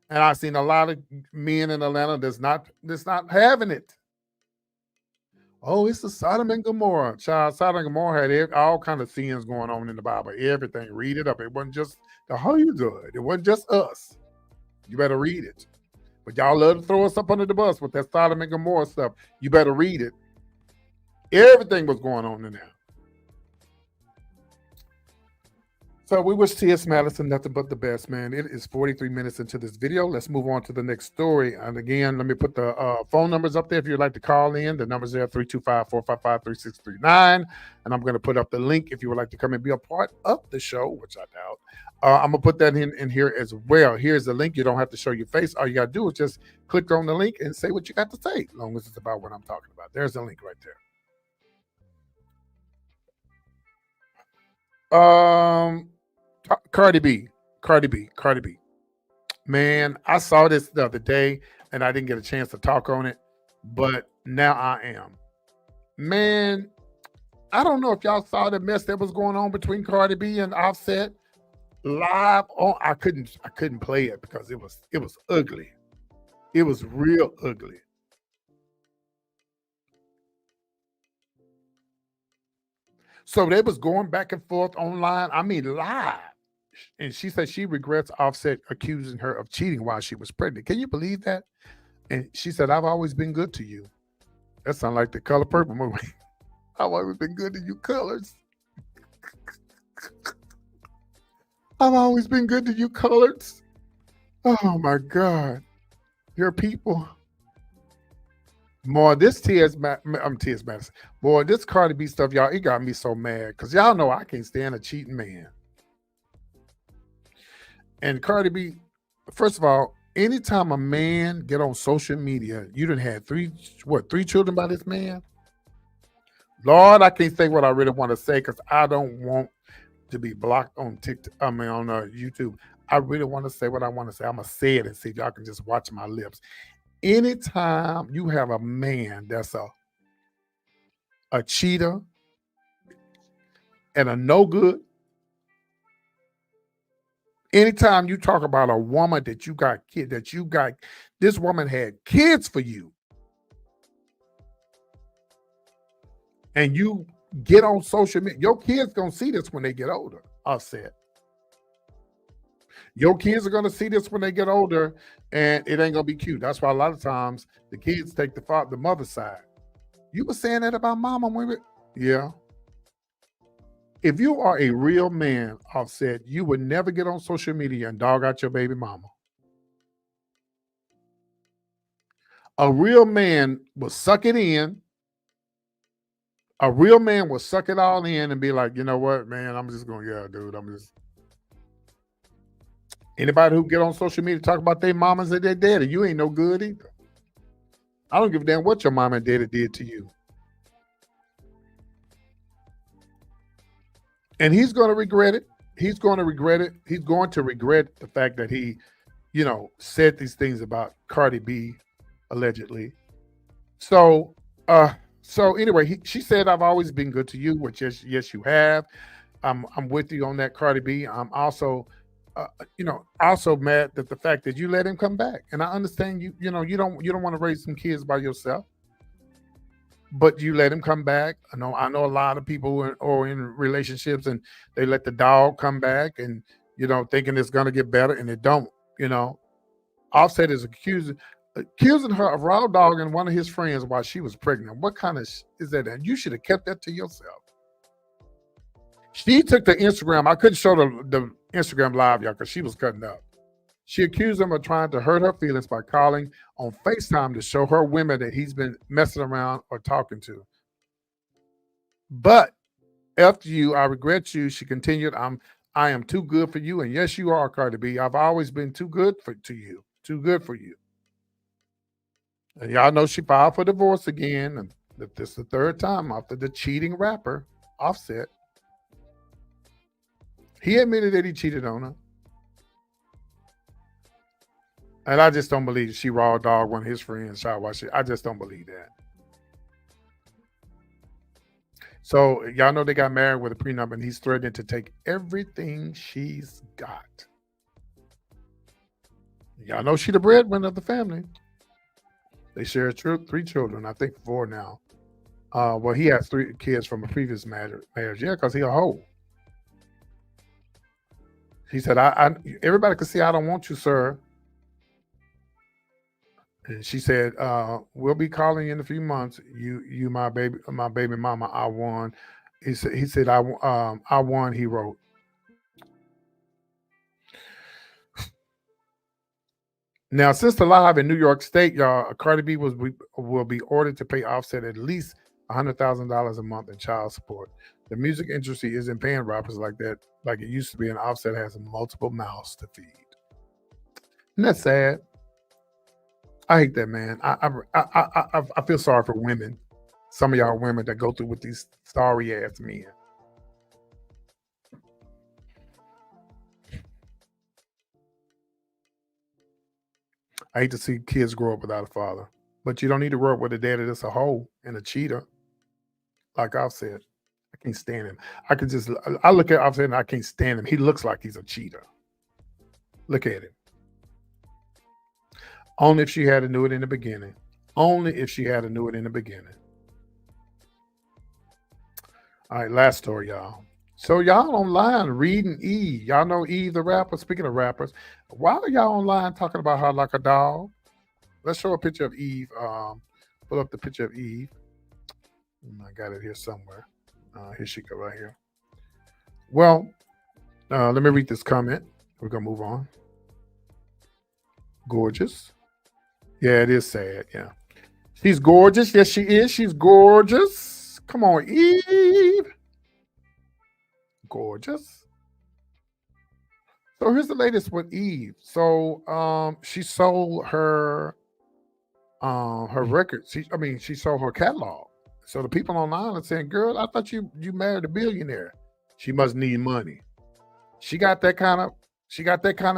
and I seen a lot of men in Atlanta that's not having it. Oh, it's the Sodom and Gomorrah. Child, Sodom and Gomorrah had all kind of sins going on in the Bible. Everything. Read it up. It wasn't just how you do it. It wasn't just us. You better read it. But y'all love to throw us up under the bus with that Sodom and Gomorrah stuff. You better read it. Everything was going on in there. So we wish T.S. Madison nothing but the best, man. It is 43 minutes into this video. Let's move on to the next story. And again, let me put the phone numbers up there if you'd like to call in. The numbers there, 325-455-3639. And I'm going to put up the link if you would like to come and be a part of the show, which I doubt. I'm going to put that in here as well. Here's the link. You don't have to show your face. All you got to do is just click on the link and say what you got to say, as long as it's about what I'm talking about. There's the link right there. Cardi B. Man, I saw this the other day and I didn't get a chance to talk on it, but now I am. Man, I don't know if y'all saw the mess that was going on between Cardi B and Offset live on. I couldn't play it because it was ugly. It was real ugly. So they was going back and forth online. I mean, live. And she said she regrets Offset accusing her of cheating while she was pregnant. Can you believe that? And she said, I've always been good to you. That sounds like the Color Purple movie. I've always been good to you, colors. I've always been good to you, colors. Oh my God. Your people. Boy, this T.S. Madison. Boy, this Cardi B stuff, y'all, it got me so mad. Because y'all know I can't stand a cheating man. And Cardi B, first of all, anytime a man get on social media, you done had three children by this man? Lord, I can't say what I really want to say because I don't want to be blocked on TikTok. on YouTube. I really want to say what I want to say. I'm going to say it and see if y'all can just watch my lips. Anytime you have a man that's a cheater and a no good, anytime you talk about a woman that you got this woman had kids for you, and you get on social media, your kids gonna see this when they get older. Offset. Your kids are gonna see this when they get older, and it ain't gonna be cute. That's why a lot of times the kids take the mother's side. You were saying that about mama when yeah. If you are a real man, Offset, you would never get on social media and dog out your baby mama. A real man will suck it in. A real man will suck it all in and be like, you know what, man, I'm just going, yeah, dude, I'm just. Anybody who get on social media talk about their mamas and their daddy, you ain't no good either. I don't give a damn what your mama and daddy did to you. And he's going to regret it. He's going to regret it. He's going to regret the fact that he, said these things about Cardi B, allegedly. So anyway, she said, "I've always been good to you," which yes, you have. I'm with you on that, Cardi B. I'm also mad that the fact that you let him come back. And I understand you don't want to raise some kids by yourself, but you let him come back. I know a lot of people who are in relationships and they let the dog come back and thinking it's gonna get better and it don't. Offset is accusing her of raw dogging one of his friends while she was pregnant. What kind of is that? And you should have kept that to yourself. She took the Instagram. I couldn't show the Instagram live, y'all, because she was cutting up. She accused him of trying to hurt her feelings by calling on FaceTime to show her women that he's been messing around or talking to. But after you, I regret you. She continued, I am too good for you. And yes, you are, Cardi B. I've always been too good to you. Too good for you. And y'all know she filed for divorce again. And this is the third time after the cheating rapper, Offset. He admitted that he cheated on her. And I just don't believe she raw dog one of his friends. I just don't believe that. So y'all know they got married with a prenup and he's threatening to take everything she's got. Y'all know she the breadwinner of the family. They share 3 children, I think 4 now. Well, he has 3 kids from a previous marriage. Yeah, because he a hoe. He said, everybody can see I don't want you, sir. And she said, we'll be calling you in a few months. You my baby mama, I won. He said, I won, he wrote. Now, since the live in New York State, y'all, Cardi B will be ordered to pay Offset at least $100,000 a month in child support. The music industry isn't paying rappers like that, like it used to be, and Offset has multiple mouths to feed. Isn't that sad? I hate that, man. I feel sorry for women. Some of y'all women that go through with these sorry ass men. I hate to see kids grow up without a father. But you don't need to grow up with a daddy that's a hoe and a cheater. Like Offset. I can't stand him. I look at Offset and I can't stand him. He looks like he's a cheater. Look at him. Only if she had to knew it in the beginning. Only if she had to knew it in the beginning. All right, last story, y'all. So y'all online reading Eve. Y'all know Eve the rapper. Speaking of rappers, why are y'all online talking about her like a dog? Let's show a picture of Eve. Pull up the picture of Eve. I got it here somewhere. Here she go right here. Well, let me read this comment. We're gonna move on. Gorgeous. Yeah, it is sad. Yeah. She's gorgeous. Yes, she is. She's gorgeous. Come on, Eve. Gorgeous. So here's the latest with Eve. So she sold her records. She sold her catalog. So the people online are saying, "Girl, I thought you married a billionaire. She must need money." She got that kind of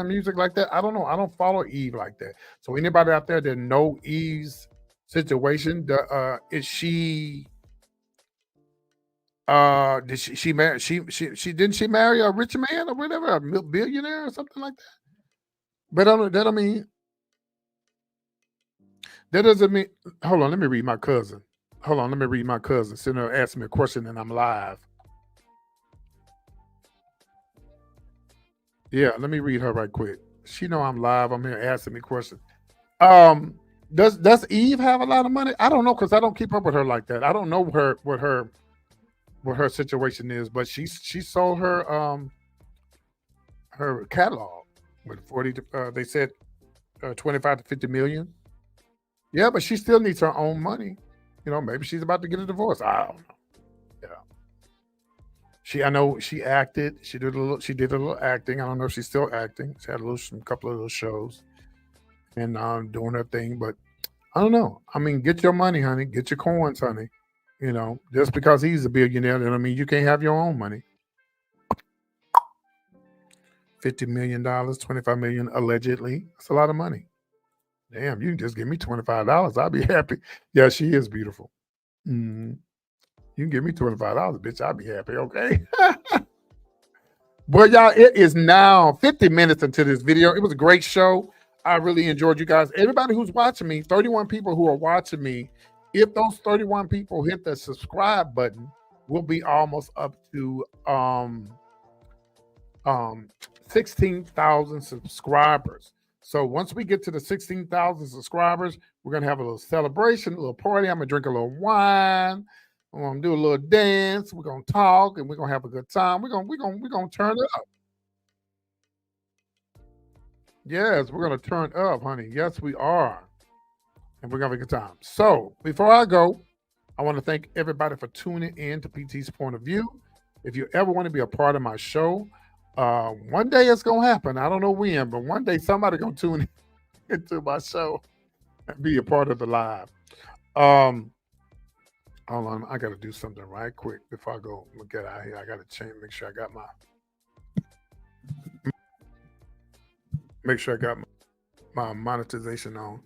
music like that. I don't know. I don't follow Eve like that. So anybody out there that know Eve's situation, is she did she marry didn't she marry a rich man or whatever, a billionaire or something like that? But that doesn't mean. Hold on, let me read my cousin. Sitting there asking me a question and I'm live. Yeah, let me read her right quick. She know I'm live. I'm here asking me questions. Does Eve have a lot of money? I don't know because I don't keep up with her like that. I don't know what her what her situation is, but she sold her catalog with 40 they said 25 to 50 million. Yeah, but she still needs her own money. Maybe she's about to get a divorce. I don't know. Yeah. I know she acted. She did a little acting. I don't know if she's still acting. She had some couple of little shows and doing her thing, but I don't know. I mean, get your money, honey. Get your coins, honey. Just because he's a billionaire, that I mean you can't have your own money. $50 million, 25 million allegedly. That's a lot of money. Damn, you can just give me $25. I'll be happy. Yeah, she is beautiful. You can give me $25, bitch. I'll be happy. Okay. Well, y'all, it is now 50 minutes into this video. It was a great show. I really enjoyed you guys. Everybody who's watching me, 31 people who are watching me, if those 31 people hit the subscribe button, we'll be almost up to 16,000 subscribers. So once we get to the 16,000 subscribers, we're gonna have a little celebration, a little party. I'm gonna drink a little wine. I'm gonna do a little dance. We're gonna talk, and we're gonna have a good time. We're gonna turn it up. Yes, we're gonna turn up, honey. Yes, we are, and we're gonna have a good time. So before I go, I want to thank everybody for tuning in to PT's Point of View. If you ever want to be a part of my show, one day it's gonna happen. I don't know when, but one day somebody gonna tune into my show and be a part of the live. Hold on, I gotta do something right quick before I go get out of here. I gotta make sure I got my monetization on.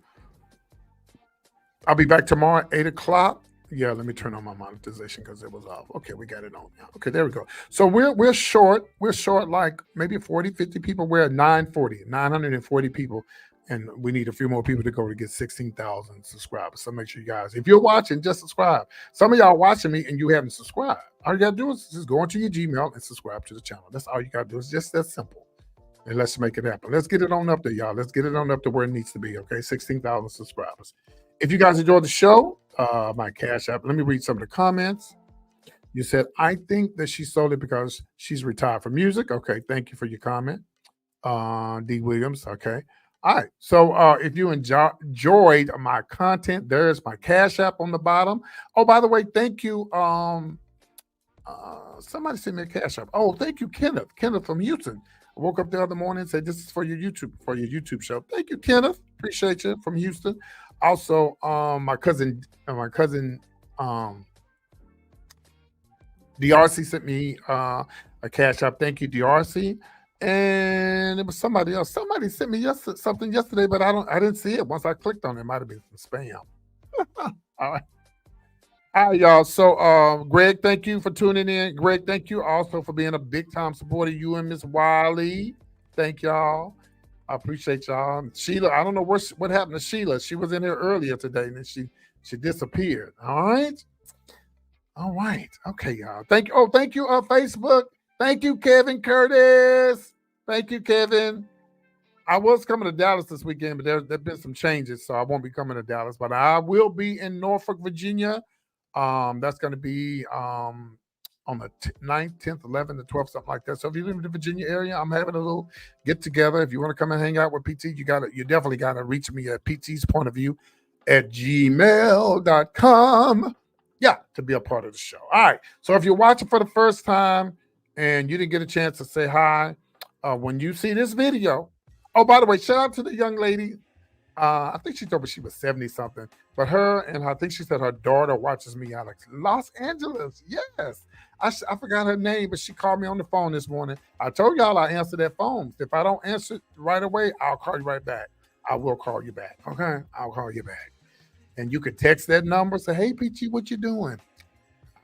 I'll be back tomorrow at 8 o'clock. Yeah, let me turn on my monetization because it was off. Okay, we got it on now. Okay, there we go. So we're short. We're short like maybe 40, 50 people. We're at 940 people. And we need a few more people to go to get 16,000 subscribers. So make sure you guys, if you're watching, just subscribe. Some of y'all watching me and you haven't subscribed. All you got to do is just go into your Gmail and subscribe to the channel. That's all you got to do. It's just that simple. And let's make it happen. Let's get it on up there, y'all. Let's get it on up to where it needs to be, okay? 16,000 subscribers. If you guys enjoyed the show, my Cash App, let me read some of the comments. You said, I think that she sold it because she's retired from music. Okay, thank you for your comment. D. Williams, okay. All right, so if you enjoyed my content, there's my Cash App on the bottom. Oh, by the way, thank you. Somebody sent me a Cash App. Oh, thank you, Kenneth. Kenneth from Houston. I woke up the other morning and said, this is for your YouTube show. Thank you, Kenneth. Appreciate you from Houston. Also, my cousin DRC sent me a Cash App. Thank you, DRC. And it was somebody else. Somebody sent me something yesterday, but I didn't see it. Once I clicked on it, it might have been some spam. All right. All right, y'all. So, Greg, thank you for tuning in. Greg, thank you also for being a big time supporter. You and Miss Wiley. Thank y'all. I appreciate y'all. Sheila, I don't know what happened to Sheila. She was in here earlier today, and then she disappeared. All right. All right. Okay, y'all. Thank you. Oh, thank you, Facebook. Thank you, Kevin Curtis. Thank you, Kevin. I was coming to Dallas this weekend, but there've been some changes, so I won't be coming to Dallas. But I will be in Norfolk, Virginia. That's going to be on the 9th, 10th, 11th, the 12th, something like that. So if you live in the Virginia area, I'm having a little get together. If you want to come and hang out with PT, you definitely got to reach me at PT's Point of View at gmail.com. Yeah, to be a part of the show. All right. So if you're watching for the first time and you didn't get a chance to say hi, when you see this video, oh, by the way, shout out to the young lady. I think she told me she was 70 something, but I think she said her daughter watches me out of Los Angeles. Yes. I forgot her name, but she called me on the phone this morning. I told y'all I answer that phone. If I don't answer it right away, I'll call you right back. I will call you back. Okay. I'll call you back. And you can text that number, say, hey, Peachy, what you doing?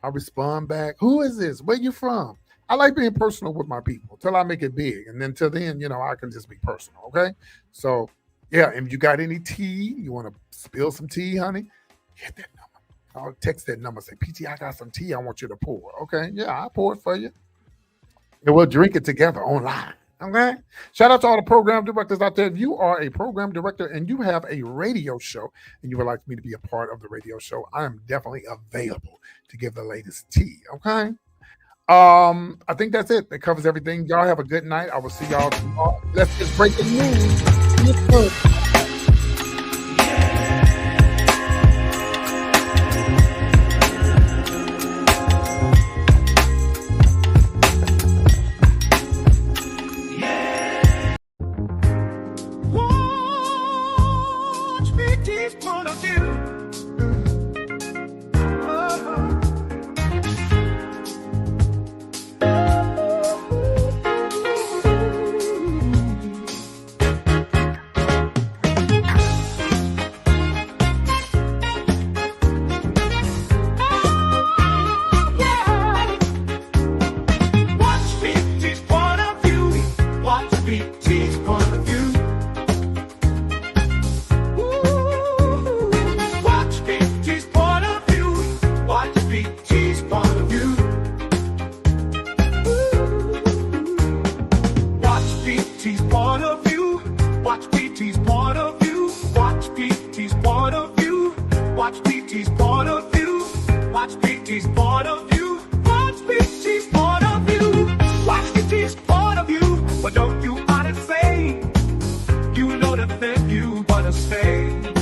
I'll respond back. Who is this? Where you from? I like being personal with my people till I make it big. And then till then, I can just be personal. Okay. So, yeah, if you got any tea, you want to spill some tea, honey, hit that number. I'll text that number, say, PT, I got some tea I want you to pour. Okay. Yeah, I'll pour it for you. And we'll drink it together online. Okay. Shout out to all the program directors out there. If you are a program director and you have a radio show and you would like me to be a part of the radio show, I am definitely available to give the latest tea. Okay. I think that's it. That covers everything. Y'all have a good night. I will see y'all tomorrow. Let's get breaking news. Watch PT's point of view. Watch PT's point of view. Watch PT's point of view. Watch PT's point of view. But don't you want to say? You know the thing you wanna say.